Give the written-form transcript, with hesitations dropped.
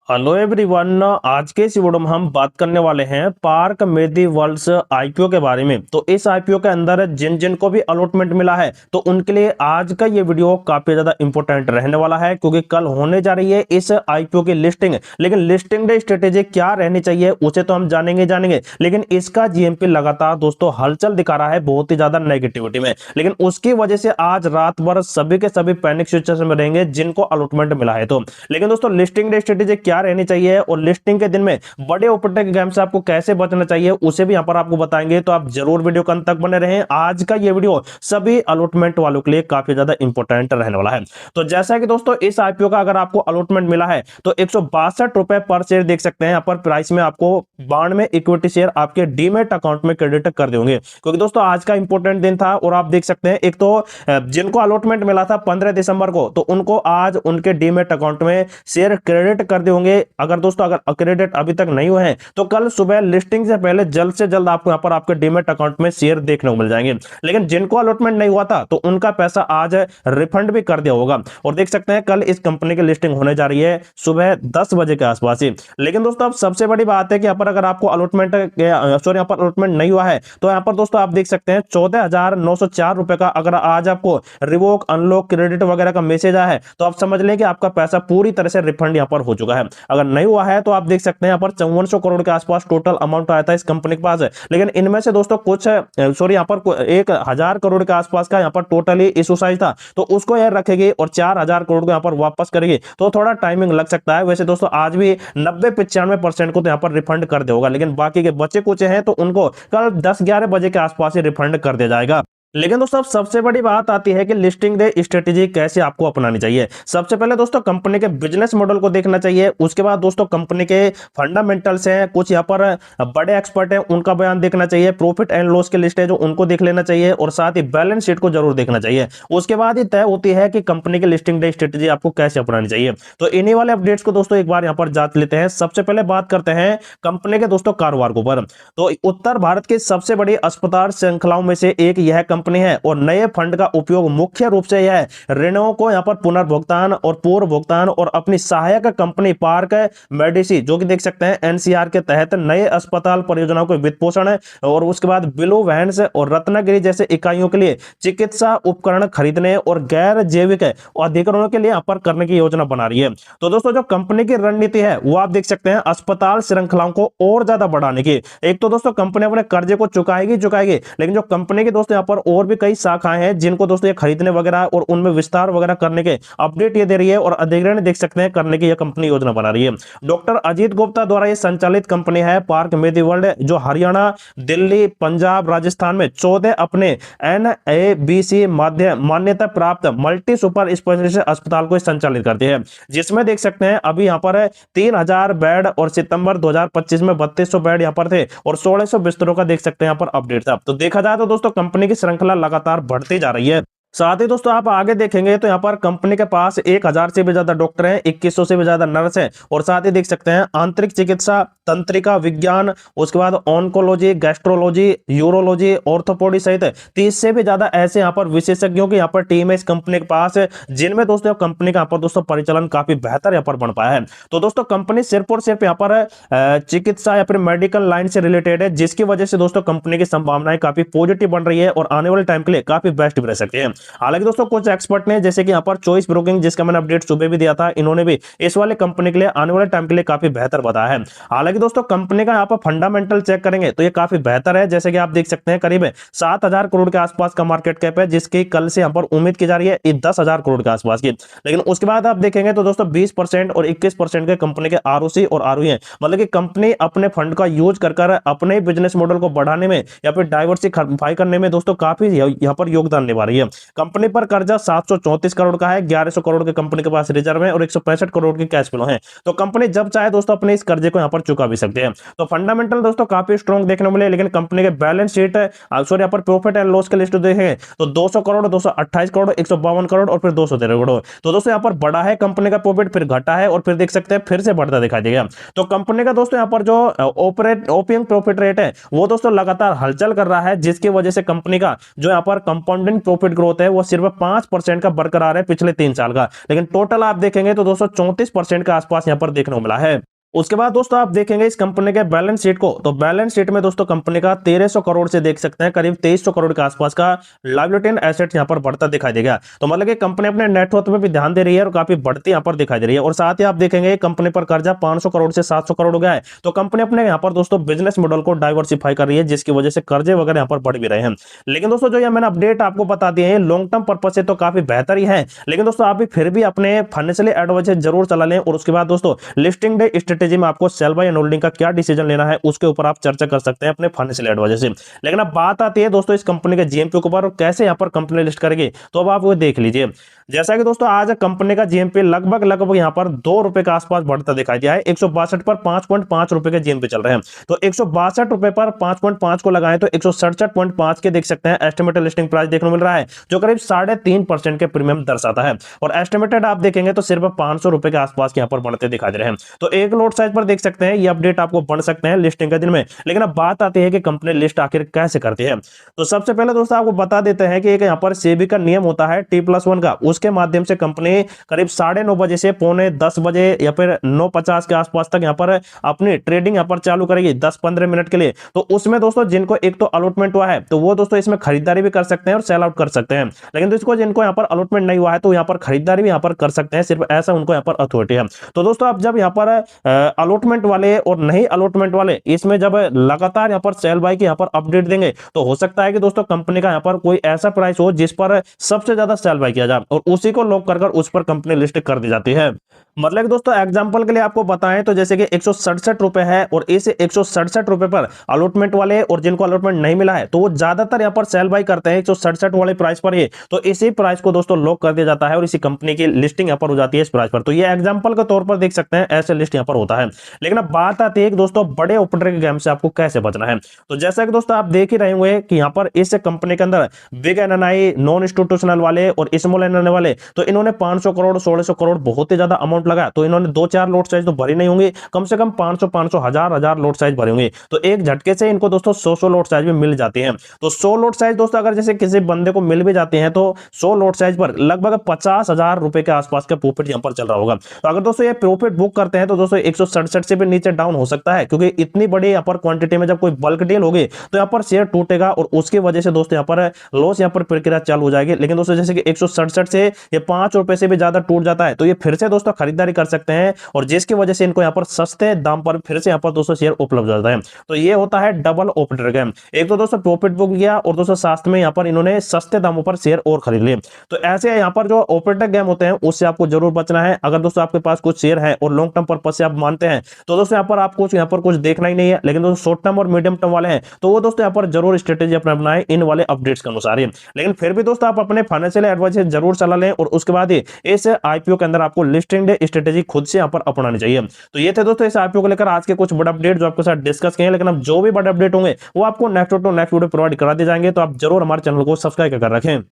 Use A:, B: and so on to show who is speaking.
A: Hello everyone. आज के इस वीडियो में हम बात करने वाले हैं पार्क मेडीवर्ल्स आईपीओ के बारे में। तो इस आईपीओ के अंदर जिन जिन को भी अलॉटमेंट मिला है तो उनके लिए आज का ये वीडियो काफी ज्यादा इंपॉर्टेंट रहने वाला है, क्योंकि कल होने जा रही है इस आईपीओ की लिस्टिंग। लेकिन लिस्टिंग डे स्ट्रेटेजी क्या रहनी चाहिए उसे तो हम जानेंगे, लेकिन इसका जीएमपी लगातार दोस्तों हलचल दिखा रहा है बहुत ही ज्यादा नेगेटिविटी में। लेकिन उसकी वजह से आज रात भर सभी के सभी पैनिक सिचुएशन में रहेंगे जिनको अलॉटमेंट मिला है। तो लेकिन दोस्तों लिस्टिंग डे स्ट्रेटेजी क्या रहनी चाहिए और लिस्टिंग के दिन में बड़े ओपनटेक गेम से आपको कैसे बचना चाहिए उसे भी यहां पर आपको बताएंगे। तो आप जरूर वीडियो के अंत तक बने रहें। आज का ये वीडियो सभी अलॉटमेंट वालों के लिए काफी ज्यादा इंपॉर्टेंट रहने वाला है। तो जैसा कि दोस्तों इस आईपीओ का अगर आपको अलॉटमेंट मिला है तो 162 रुपए पर शेयर देख सकते हैं। यहां पर प्राइस में आपको 92 इक्विटी शेयर आपके डीमेट अकाउंट में क्रेडिट कर देंगे, क्योंकि दोस्तों आज का इंपॉर्टेंट दिन था। और आप देख सकते हैं एक तो जिनको अलॉटमेंट मिला था 15 दिसंबर को, तो उनको आज उनके डीमेट अकाउंट में शेयर क्रेडिट कर देंगे। अगर दोस्तों अगर क्रेडिट अभी तक नहीं हुए हैं तो कल सुबह लिस्टिंग से पहले जल्द से जल्द आपको यहां पर आपके डीमेट अकाउंट में शेयर देखने को मिल जाएंगे। लेकिन जिनको अलॉटमेंट नहीं हुआ था तो उनका पैसा आज रिफंड भी कर दिया होगा। और देख सकते हैं कल इस कंपनी की लिस्टिंग होने जा रही है सुबह 10 बजे के आसपास ही। लेकिन दोस्तों अब सबसे बड़ी बात है कि यहां पर अगर आपको अलॉटमेंट यहां पर अलॉटमेंट नहीं हुआ है तो यहां पर दोस्तों आप देख सकते हैं 14,904 रुपए का अगर आज आपको रिवोक अनलॉक क्रेडिट वगैरह का मैसेज आया है तो आप समझ लें कि आपका पैसा पूरी तरह से रिफंड यहां पर हो चुका है। अगर नहीं हुआ है तो आप देख सकते हैं यहाँ पर 5400 करोड़ के आसपास टोटल अमाउंट आया था इस कंपनी के पास है। लेकिन इनमें से दोस्तों कुछ यहाँ पर 1,000 करोड़ के आसपास का यहाँ पर टोटली इशू साइज था, तो उसको यार रखेगी और 4,000 करोड़ को यहाँ पर वापस करेगी तो थोड़ा टाइमिंग लग सकता है। वैसे दोस्तों आज भी 90-95% को तो यहाँ पर रिफंड कर देगा, लेकिन बाकी के बचे कुछ हैं तो उनको कल 10-11 बजे के आसपास ही रिफंड कर दिया जाएगा। लेकिन दोस्तों सबसे बड़ी बात आती है कि लिस्टिंग डे स्ट्रेटेजी कैसे आपको अपनानी चाहिए। सबसे पहले दोस्तों कंपनी के बिजनेस मॉडल को देखना चाहिए। उसके बाद दोस्तों कंपनी के फंडामेंटल्स हैं, कुछ यहाँ पर बड़े एक्सपर्ट हैं उनका बयान देखना चाहिए। प्रॉफिट एंड लॉस की लिस्ट है जो उनको देख लेना चाहिए और साथ ही बैलेंस शीट को जरूर देखना चाहिए। उसके बाद ही तय होती है कि कंपनी की लिस्टिंग डे स्ट्रेटेजी आपको कैसे अपनानी चाहिए। तो इन्हीं वाले अपडेट्स को दोस्तों एक बार यहाँ पर जांच लेते हैं। सबसे पहले बात करते हैं कंपनी के दोस्तों कारोबार को पर। तो उत्तर भारत की सबसे बड़ी अस्पताल श्रृंखलाओं में से एक यह कंपनी है और नए फंड का उपयोग मुख्य रूप से यह ऋणों को यहां पर पुनर्भुगतान और पूर्व भुगतान और अपनी सहायक कंपनी पार्क मेडिसी जो कि देख सकते हैं एनसीआर के तहत नए अस्पताल परियोजनाओं को वित्त पोषण है और उसके बाद बिलो वैंस और रत्नागिरी जैसे इकाइयों के लिए चिकित्सा उपकरण खरीदने और गैर जैविक अधिकरणों के लिए यहां पर करने की योजना बना रही है। तो दोस्तों जो कंपनी की रणनीति है वो आप देख सकते हैं अस्पताल श्रृंखलाओं को और ज्यादा बढ़ाने की। एक तो दोस्तों कंपनी अपने कर्जे को चुकाएगी, लेकिन जो कंपनी के दोस्तों यहां पर और भी कई शाखाएं हैं जिनको दोस्तों ये खरीदने वगैरह और उनमें विस्तार वगैरह करने के अपडेट ये दे रही है और अधिग्रहण देख सकते हैं करने की ये कंपनी योजना बना रही है। डॉक्टर अजीत गुप्ता द्वारा ये संचालित कंपनी है पार्क मेडीवर्ल्ड, जो हरियाणा, दिल्ली, पंजाब, राजस्थान में 14 अपने NABC मान्यता प्राप्त मल्टी सुपर स्पेशलिस्ट अस्पताल को संचालित करती है, जिसमें देख सकते हैं अभी यहाँ पर 3,000 बेड और सितंबर 2025 में 3200 बेड यहाँ पर थे और 1600 बिस्तरों का देख सकते हैं यहाँ पर अपडेट था। तो देखा जाए तो दोस्तों कंपनी की श्रृंखला लगातार बढ़ती जा रही है। साथ ही दोस्तों आप आगे देखेंगे तो यहाँ पर कंपनी के पास 1,000 से भी ज्यादा डॉक्टर हैं, 2100 से भी ज्यादा नर्स हैं और साथ ही देख सकते हैं आंतरिक चिकित्सा, तंत्रिका विज्ञान, उसके बाद ऑन्कोलॉजी, गैस्ट्रोलॉजी, यूरोलॉजी, ऑर्थोपोडी सहित 30 से भी ज्यादा ऐसे यहाँ पर विशेषज्ञों की यहाँ पर टीम है इस कंपनी के पास, जिनमें दोस्तों कंपनी का यहाँ पर दोस्तों परिचालन काफी बेहतर यहाँ पर बन पाया है। तो दोस्तों कंपनी सिर्फ और सिर्फ यहाँ पर चिकित्सा या फिर मेडिकल लाइन से रिलेटेड है, जिसकी वजह से दोस्तों कंपनी की संभावनाएं काफी पॉजिटिव बन रही है और आने वाले टाइम के लिए काफी बेस्ट भी रह सकती है। हालांकि दोस्तों कुछ एक्सपर्ट ने जैसे कि यहाँ पर चॉइस ब्रोकिंग, जिसका मैंने अपडेट सुबह भी दिया था, इन्होंने भी इस वाले कंपनी के लिए आने वाले टाइम के लिए काफी बेहतर बताया है। हालांकि दोस्तों कंपनी का यहाँ पर फंडामेंटल चेक करेंगे तो ये काफी बेहतर है। जैसे कि आप देख सकते हैं करीब 7,000 करोड़ के आसपास का मार्केट कैप है, जिसकी कल से यहाँ पर उम्मीद की जा रही है 10,000 करोड़ के आसपास की। लेकिन उसके बाद आप देखेंगे तो दोस्तों 20% और 21% के कंपनी के ROC और ROE है, मतलब कि कंपनी अपने फंड का यूज कर अपने बिजनेस मॉडल को बढ़ाने में या फिर डाइवर्सिफाई करने में दोस्तों काफी यहाँ पर योगदान निभा रही है। कंपनी पर कर्जा 734 करोड़ का है, 1100 करोड़ के कंपनी के पास रिजर्व है और 165 करोड़ की कैश फ्लो है। तो कंपनी जब चाहे दोस्तों अपने इस कर्जे को यहां पर चुका भी सकते हैं। तो फंडामेंटल दोस्तों काफी स्ट्रॉन्ग देखने को मिले। लेकिन कंपनी के बैलेंस शीट सॉरी यहाँ पर प्रॉफिट एंड लॉस की लिस्ट देखेंगे तो 200 करोड़, 228 करोड़, 152 करोड़ और फिर 213 करोड़। तो दोस्तों यहाँ पर बढ़ा है कंपनी का प्रॉफिट, फिर घटा है और फिर देख सकते हैं फिर से बढ़ता दिखाई देगा। तो कंपनी का दोस्तों यहाँ पर जो ओपनिंग प्रॉफिट रेट है वो दोस्तों लगातार हलचल कर रहा है, जिसकी वजह से कंपनी का जो यहाँ पर कंपाउंडिंग प्रॉफिट ग्रोथ ग्रोथ है वो सिर्फ 5% का बरकरार है पिछले 3 साल का, लेकिन टोटल आप देखेंगे तो दोस्तों 34% के आसपास यहाँ पर देखने को मिला है। उसके बाद दोस्तों आप देखेंगे इस कंपनी के बैलेंस शीट को, तो बैलेंस शीट में दोस्तों कंपनी का 1300 करोड़ से देख सकते हैं करीब 2300 करोड़ के आसपास का लायबिलिटी एंड एसेट यहाँ पर बढ़ता दिखाई देगा। तो मतलब कि कंपनी अपने नेटवर्थ पे भी ध्यान दे रही है और काफी बढ़ती यहाँ पर दिखाई दे रही है। और साथ ही आप देखेंगे कंपनी पर कर्जा 500 करोड़ से 700 करोड़ हो गया है। तो कंपनी अपने यहाँ पर दोस्तों बिजनेस मॉडल को डाइवर्सिफाई कर रही है, जिसकी वजह से कर्जे वगैरह यहाँ पर बढ़ भी रहे हैं। लेकिन दोस्तों जो ये मैंने अपडेट आपको बता दिए हैं लॉन्ग टर्म पर्पज से तो काफी बेहतर ही है, लेकिन दोस्तों आप भी फिर भी अपने फाइनेंशियली एडवाइजर जरूर चला लें। और उसके बाद दोस्तों लिस्टिंग डे स्ट्रेटेजी में आपको सेल बाय एंड होल्डिंग का क्या डिसीजन लेना है उसके ऊपर आप चर्चा कर सकते हैं अपने फाइनेंशियल एडवाइजर से। लेकिन अब बात आती है दोस्तों इस कंपनी के जीएमपी के ऊपर और कैसे यहाँ पर कंपनी लिस्ट करेगी, तो अब आप वो देख लीजिए। जैसा कि दोस्तों आज कंपनी का जीएमपी लगभग यहाँ पर 2 रुपए के आसपास बढ़ता दिखाई दिया है। 162 पर 5.5 रुपए के जीएमपी चल रहे हैं। तो 162 रुपए पर 5.5 को लगाएं तो 167.5 के देख सकते हैं एस्टिमेटेड लिस्टिंग प्राइस देखने को मिल रहा है, जो करीब 3.5% के प्रीमियम दर्शाता है। और एस्टिमेटेड आप देखेंगे तो सिर्फ 500 रुपए के आसपास यहाँ पर बढ़ते दिखाई दे रहे हैं। तो एक लोट साइज पर देख सकते हैं ये अपडेट आपको बढ़ सकते हैं लिस्टिंग के दिन में। लेकिन अब बात आती है कि कंपनी लिस्ट आखिर कैसे करती है। तो सबसे पहले दोस्तों आपको बता देते हैं कि एक यहाँ पर सेबी का नियम होता है T+1 का, उसके माध्यम से कंपनी करीब 9:30 बजे से पौने 10 बजे या फिर 9:50 के आसपास तक यहाँ पर अपनी ट्रेडिंग यहाँ पर चालू करेगी 10-15 मिनट के लिए। तो उसमें दोस्तों जिनको एक तो अलॉटमेंट हुआ है तो वो दोस्तों इसमें खरीदारी भी कर सकते हैं और सेल आउट कर सकते हैं। लेकिन दोस्तों जिनको यहाँ पर अलॉटमेंट नहीं हुआ है तो यहाँ पर खरीदारी भी यहाँ पर कर सकते हैं, सिर्फ ऐसा उनको यहाँ पर अथॉरिटी है। तो दोस्तों आप जब यहाँ पर अलॉटमेंट वाले और नहीं अलॉटमेंट वाले इसमें जब लगातार यहाँ पर सेल बाय की यहाँ पर अपडेट देंगे तो हो सकता है कि दोस्तों कंपनी का यहाँ पर कोई ऐसा प्राइस हो जिस पर सबसे ज्यादा सेल बाय किया जाए और उसी को लॉक कर उस पर कंपनी लिस्ट कर दी जाती है। मतलब कि दोस्तों एग्जांपल के लिए आपको बताएं तो जैसे कि 167 रुपए है और इस 167 रुपए पर अलॉटमेंट वाले और जिनको अलॉटमेंट नहीं मिला है तो वो ज्यादातर यहाँ पर सेल बाय करते हैं 167 वाले प्राइस पर ही। तो इसी प्राइस को दोस्तों लॉक कर दिया जाता है और इसी कंपनी की लिस्टिंग यहाँ पर हो जाती है इस प्राइस पर। तो ये एग्जाम्पल के तौर पर देख सकते हैं ऐसे लिस्ट यहाँ पर होता है। लेकिन अब बात आती है कि दोस्तों बड़े ऑपरेटर के गेम से आपको कैसे बचना है। तो जैसा कि दोस्तों आप देख ही रहे होंगे कि यहाँ पर इस कंपनी के अंदर बिग एनएनआई नॉन इंस्टीट्यूशनल वाले और स्मॉल एनएनआई वाले तो इन्होंने 500 करोड़ 1600 करोड़ बहुत ही ज्यादा अमाउंट लगा। तो इन्होंने 2-4 लोट साइज तो भरी नहीं होंगी, कम से कम 500 हजार लोट साइज भरे होंगे। तो एक झटके से इनको दोस्तों 100 लोट साइज में मिल जाती है। तो 100 लोट साइज दोस्तों अगर जैसे किसी बंदे को मिल भी जाती है तो 100 लोट साइज पर लगभग 50,000 रुपए के आसपास का प्रॉफिट यहाँ पर चल रहा होगा। तो अगर दोस्तों ये प्रॉफिट बुक करते हैं तो दोस्तों 167 से भी नीचे डाउन हो सकता है, क्योंकि इतनी बड़ी यहाँ पर क्वांटिटी में जब कोई बल्क डील होगी तो यहाँ पर शेयर टूटेगा और उसकी वजह से दोस्तों यहाँ पर लॉस यहाँ पर प्रक्रिया चालू हो जाएगी। लेकिन दोस्तों जैसे कि 167 से ये 5 रुपए से भी ज्यादा टूट जाता है तो ये फिर से दोस्तों खरीदारी कर सकते हैं और जिसकी वजह से इनको यहाँ पर सस्ते दाम पर फिर से यहाँ पर दोस्तों शेयर उपलब्ध हो जाता है। तो ये होता है डबल ऑपरेटर गेम। एक तो दोस्तों प्रॉफिट बुक किया और दोस्तों साथ में यहाँ पर इन्होंने सस्ते दामों पर शेयर और खरीद लिए। तो ऐसे यहाँ पर जो ऑपरेटर गेम होते हैं उससे आपको जरूर बचना है। अगर दोस्तों आपके पास कुछ शेयर है और लॉन्ग टर्म पर्पज से आप मानते हैं तो दोस्तों यहाँ पर आपको यहाँ पर कुछ देखना ही नहीं है। लेकिन दोस्तों शॉर्ट टर्म और मीडियम टर्म वाले हैं तो वो दोस्तों यहाँ पर जरूर स्ट्रेटेजी अपना बनाए इन वाले अपडेट्स के अनुसार ही। लेकिन फिर भी दोस्तों आप अपने फाइनेंशियल एडवाइजर जरूर सलाह लें और उसके बाद ही इस आईपीओ के अंदर आपको लिस्टिंग डे स्ट्रेटेजी खुद से यहाँ पर अपनानी चाहिए। तो ये थे दोस्तों इस आईपीओ को लेकर आज के कुछ बड़े अपडेट जो आपके साथ डिस्कस किए। लेकिन अब जो भी बड़े अपडेट होंगे वो आपको नेक्स्ट वीडियो प्रोवाइड करा दिए जाएंगे। तो आप जरूर हमारे चैनल को सब्सक्राइब कर रखें।